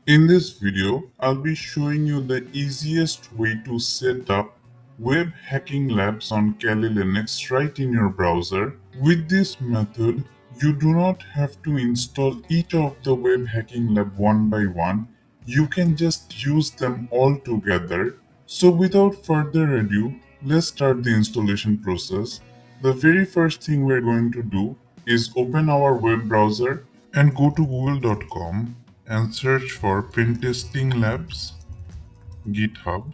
In this video, I'll be showing you the easiest way to set up web hacking labs on Kali Linux right in your browser. With this method, you do not have to install each of the web hacking lab one by one. You can just use them all together. So without further ado, let's start the installation process. The very first thing we're going to do is open our web browser and go to google.com and search for Pentesting Labs, GitHub,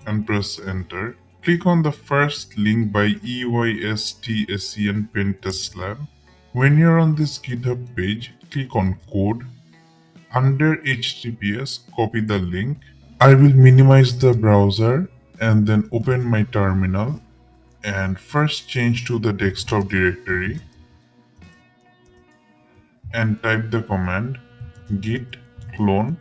and press enter. Click on the first link by EYSTSEN Pentest Lab. When you're on this GitHub page, click on code. Under HTTPS, copy the link. I will minimize the browser and then open my terminal and first change to the desktop directory and type the command git clone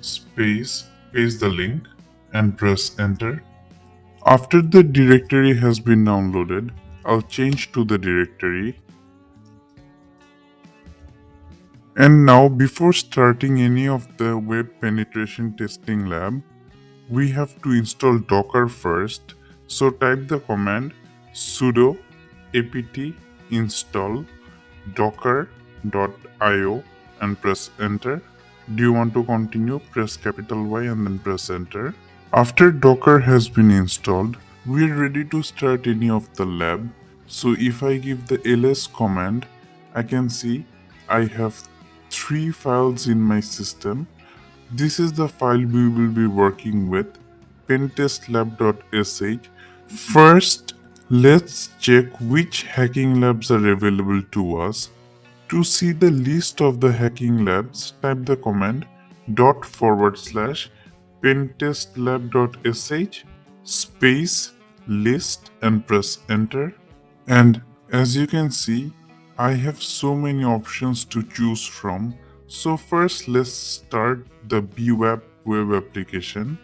space paste the link and press enter. After the directory has been downloaded, I'll change to the directory. And now before starting any of the web penetration testing lab, we have to install Docker first. So type the command sudo apt install docker.io and press enter. Do you want to continue? Press capital Y and then press enter. After Docker has been installed, we are ready to start any of the lab. So if I give the ls command, I can see I have 3 files in my system. This is the file we will be working with, pentestlab.sh. First, let's check which hacking labs are available to us. To see the list of the hacking labs, type the command /pentestlab.sh space list and press enter. And as you can see, I have so many options to choose from. So first let's start the bWAPP web application.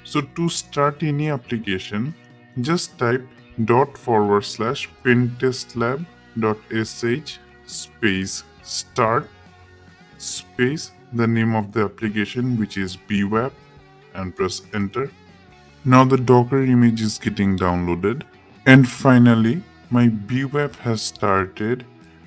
So to start any application, just type /pentestlab.sh space start space the name of the application, which is bWAPP, and press enter. Now the Docker image is getting downloaded. And finally, my bWAPP has started.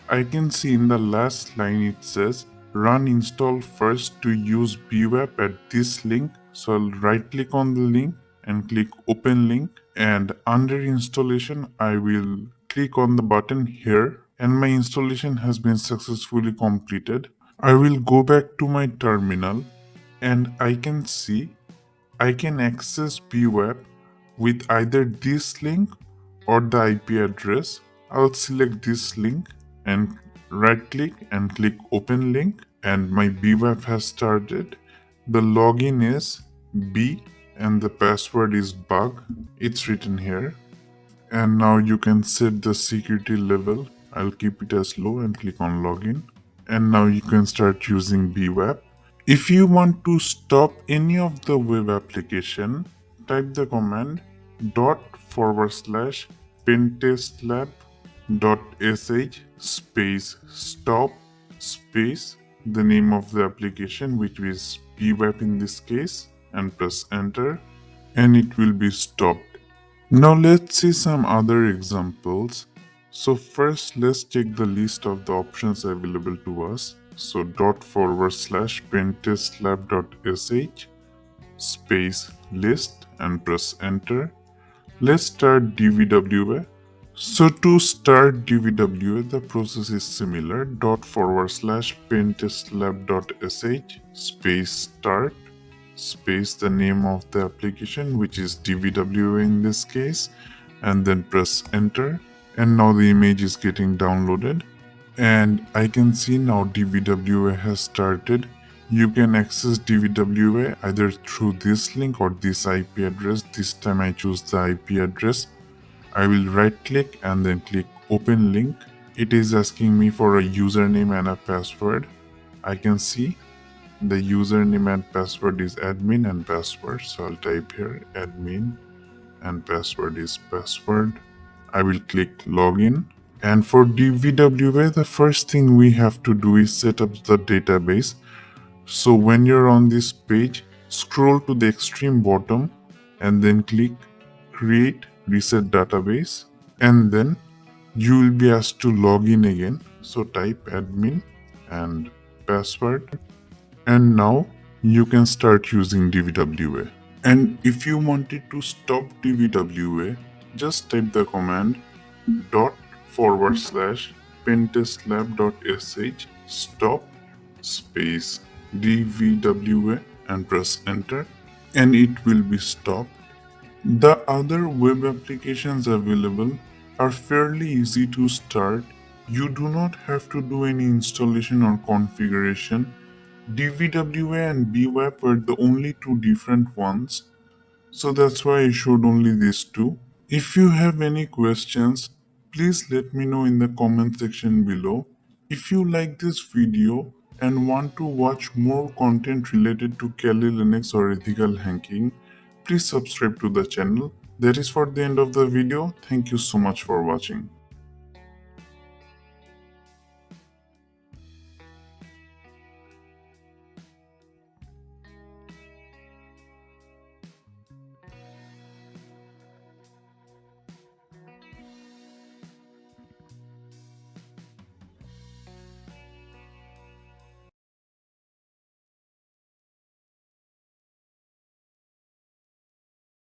I can see in the last line it says run install first to use bWAPP at this link. So I'll right click on the link and click open link, and under installation I will click on the button here, and my installation has been successfully completed. I will go back to my terminal and I can see I can access bWAPP with either this link or the IP address. I'll select this link and right click and click open link, and my bWAPP has started. The login is B and the password is bug. It's written here. And now you can set the security level. I'll keep it as low and click on login. And now you can start using bWAPP. If you want to stop any of the web application, type the command /pentestlab.sh space stop space the name of the application, which is bWAPP in this case, and press enter, and it will be stopped. Now let's see some other examples. So first let's check the list of the options available to us. So /pentestlab.sh space list and press enter. Let's start DVWA. So to start DVWA, the process is similar. /pentestlab.sh space start space the name of the application, which is DVWA in this case, and then press enter. And now the image is getting downloaded, and I can see now DVWA has started. You can access DVWA either through this link or this IP address. This time I choose the IP address. I will right click and then click open link. It is asking me for a username and a password. I can see the username and password is admin and password. So I'll type here admin and password is password. I will click login. And for DVWA, the first thing we have to do is set up the database. So when you're on this page, scroll to the extreme bottom and then click Create Reset Database, and then you will be asked to log in again. So type admin and password, and now you can start using DVWA. And if you wanted to stop DVWA, just type the command /pentastlab.sh stop space DVWA and press enter, and it will be stopped. The other web applications available are fairly easy to start. You do not have to do any installation or configuration. DVWA and bWAPP are the only two different ones, so that's why I showed only these two. If you have any questions, please let me know in the comment section below. If you like this video and want to watch more content related to Kali Linux or ethical hacking, please subscribe to the channel. That is for the end of the video. Thank you so much for watching.